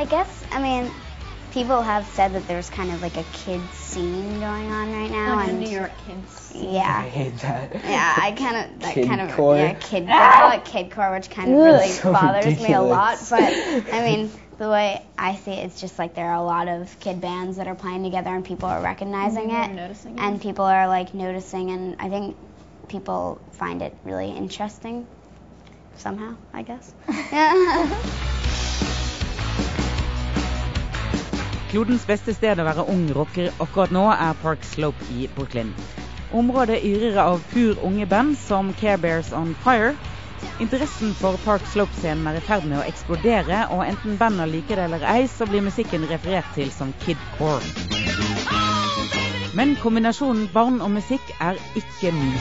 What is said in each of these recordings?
I guess, I mean, people have said that there's kind of like a kids scene going on right now. Like and a New York kids scene. Yeah. I hate that. Yeah, I kind of, that kind of, Kidcore. yeah, they call it kidcore, which kind of really So bothers me a lot. ridiculous. But, I mean, the way I see it, it's just like there are a lot of kid bands that are playing together and people are recognizing it. Noticing And it. people are like noticing, and I think people find it really interesting somehow, I guess. Yeah. Klodens beste sted å være ung rocker akkurat nå er Park Slope i Brooklyn. Området yrer av pur unge band som Care Bears on Fire. Interessen for Park Slope-scenen er i ferd med å eksplodere, og enten bandene liker det eller ei, så blir musikken referert til som kidcore. Men kombinasjonen barn og musikk er ikke ny.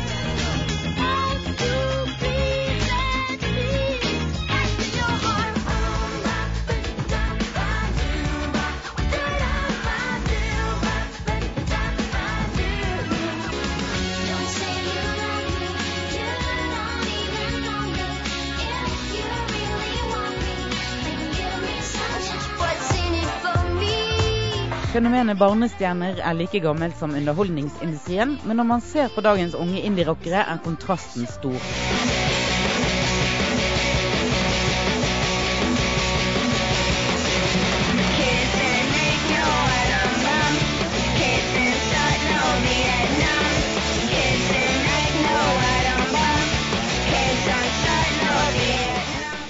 Fenomenet barnestjerner er like gammelt som underholdningsindustrien, men når man ser på dagens unge indie-rockere er kontrasten stor.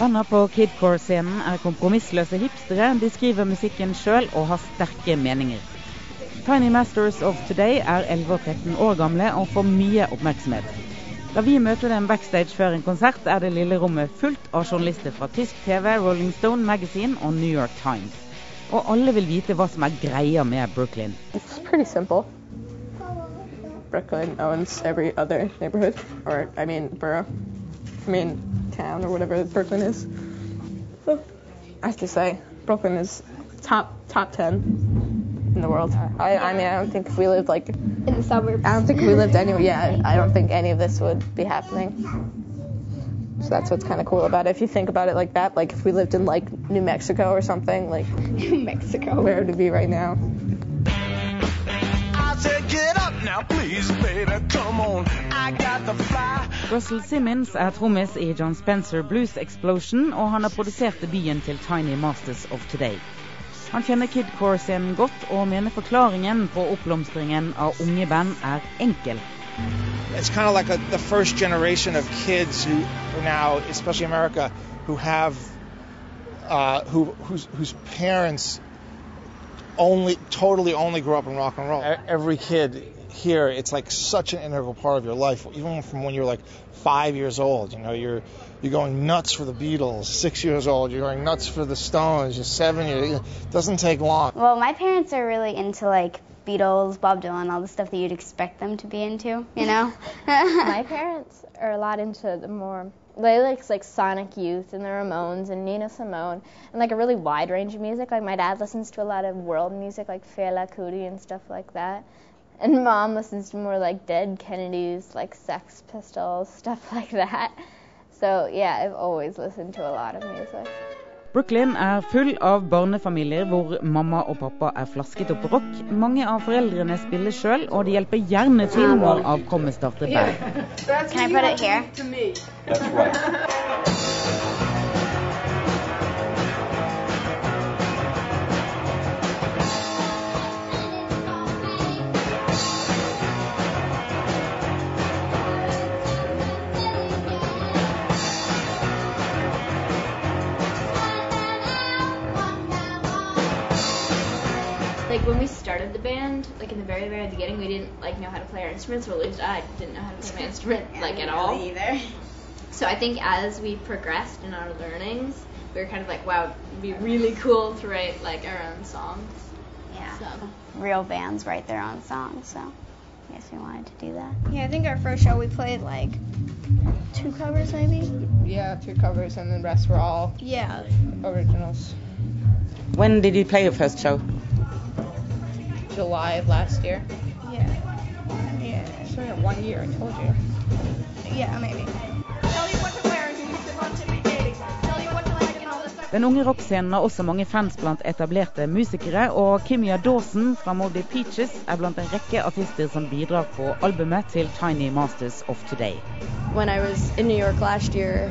Bandene på kidcore-scenen er kompromissløse hipstere, de skriver musikken selv og har sterke meninger. Tiny Masters of Today er 11 og 13 år gamle og får mye oppmerksomhet. Da vi møter dem backstage før en konsert, er det lille rommet fullt av journalister fra tysk TV, Rolling Stone Magazine og New York Times. Og alle vil vite hva som er greia med Brooklyn. It's pretty simple. Brooklyn owns every other neighborhood, or I mean borough. I mean town or whatever Brooklyn is. I have to say, Brooklyn is top 10 in the world. I mean, I don't think if we lived like In the suburbs. I don't think if we lived anywhere. Yeah, I don't think any of this would be happening. So that's what's kind of cool about it. If you think about it like that, like if we lived in like New Mexico or something, like New Mexico. where would it be right now? Get up now, please, baby, come on. I got the fly. Russell Simmons er trommis i John Spencer Blues Explosion, og han har produsert debuten til Tiny Masters of Today. Han kjenner kidcore-scenen godt, og mener forklaringen på oppblomstringen av unge band er enkel. It's kind of like the first generation of kids who are now, especially in America, who have whose parents totally grew up in rock and roll. Every kid here, it's like such an integral part of your life, even from when you're like 5 years old. You know, you're going nuts for the Beatles. 6 years old, you're going nuts for the Stones. You're 7 years. It doesn't take long. Well, my parents are really into like Beatles, Bob Dylan, all the stuff that you'd expect them to be into, you know? My parents are a lot into the more, they like Sonic Youth and the Ramones and Nina Simone and like a really wide range of music. Like my dad listens to a lot of world music like Fela Kuti and stuff like that. And mom listens to more like Dead Kennedys, like Sex Pistols, stuff like that. So yeah, I've always listened to a lot of music. Brooklyn er full av barnefamilier hvor mamma og pappa er flasket opp rock. Mange av foreldrene spiller selv, og de hjelper gjerne til når avkommet starter band. Can I put it here? That's right. Like when we started the band, like in the very, very beginning, we didn't like know how to play our instruments, or at least I didn't know how to play my instrument like at all. Either. So I think as we progressed in our learnings, we were kind of like, wow, it'd be really cool to write like our own songs. Yeah. So. Real bands write their own songs, so I guess we wanted to do that. Yeah, I think our first show we played like 2 covers maybe. Yeah, 2 covers and the rest were all Yeah. originals. When did you play your first show? July of last year. Yeah. Yeah. So yeah, 1 year, I told you. Yeah, maybe. Tell you what to wear and you sip on Timmy Dating. Tell you what to like and all this stuff. Den unge rockscenen har også mange fans blant etablerte musikere, og Kimya Dawson fra Moby Peaches er blant en rekke artister som bidrar på albumet til Tiny Masters of Today. When I was in New York last year,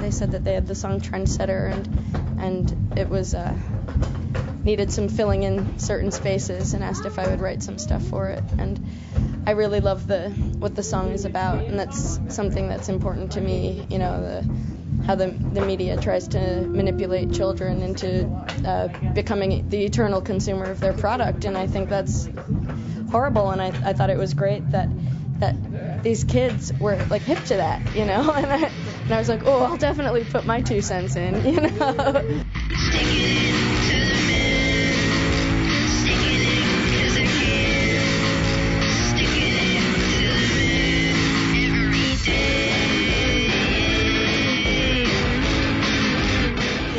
they said that they had the song Trendsetter, and it was needed some filling in certain spaces, and asked if I would write some stuff for it. And I really love what the song is about, and that's something that's important to me. You know, how the media tries to manipulate children into becoming the eternal consumer of their product, and I think that's horrible. And I thought it was great that these kids were like hip to that, you know. And I was like, oh, I'll definitely put my 2 cents in, you know.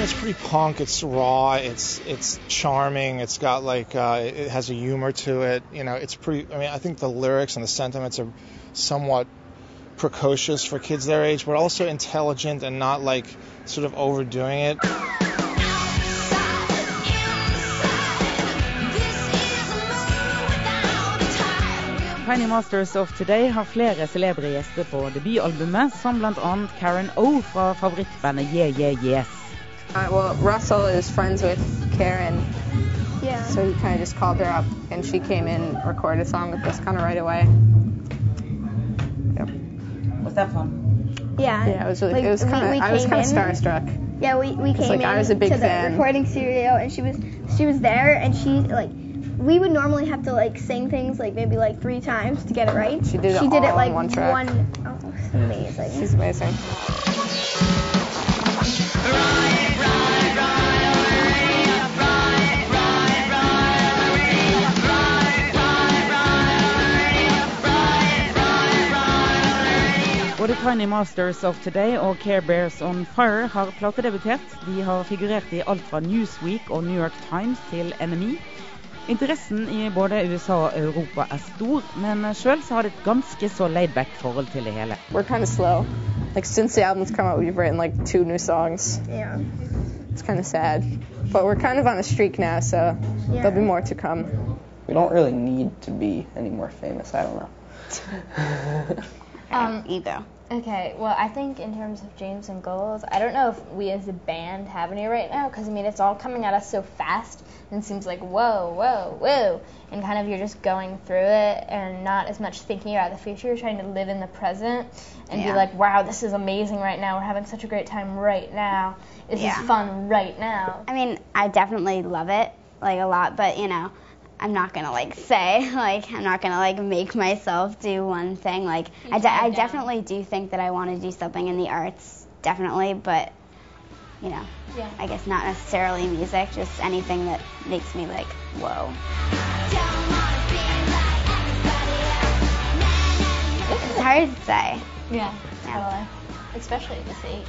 It's pretty punk, it's raw, it's charming, it's got like, it has a humor to it, you know, it's pretty, I mean, I think the lyrics and the sentiments are somewhat precocious for kids their age, but also intelligent and not like sort of overdoing it. Tiny Masters of Today har flere celebre gjester på debutalbumet, som blant annet Karen O fra favorittbandet Yeah Yeah Yes. Well, Russell is friends with Karen, Yeah. so he kind of just called her up, and she came in and recorded a song with us kind of right away. Yep. Was that fun? Yeah. Yeah, it was really. Like, it was kind of. I was kind of starstruck. Yeah, we came like, in I was a big to the fan. recording studio, and she was there, and she like. We would normally have to like sing things like maybe like 3 times to get it right. She did it all like on one track. Oh, it's amazing. She's amazing. Både Tiny Masters of Today og Care Bears on Fire har platedebutert. De har figurert i alt fra Newsweek og New York Times til NME. Interessen i både USA og Europa er stor, men selv så har det et ganske så laid-back forhold til det hele. We're kind of slow. Like, since the album's come out, we've written like 2 new songs. Yeah. It's kind of sad. But we're kind of on a streak now, so there'll be more to come. We don't really need to be any more famous. I don't know. Either. Okay, well, I think in terms of dreams and goals, I don't know if we as a band have any right now, because, I mean, it's all coming at us so fast, and it seems like, whoa, whoa, whoa, and kind of you're just going through it and not as much thinking about the future. You're trying to live in the present and be like, wow, this is amazing right now. We're having such a great time right now. This is fun right now. I mean, I definitely love it, like, a lot, but, you know, I'm not gonna like say, like, I'm not gonna like make myself do one thing. Like, I definitely do think that I want to do something in the arts, definitely, but, you know, I guess not necessarily music, just anything that makes me like, whoa. It's hard to say. Yeah, totally. Especially at this age.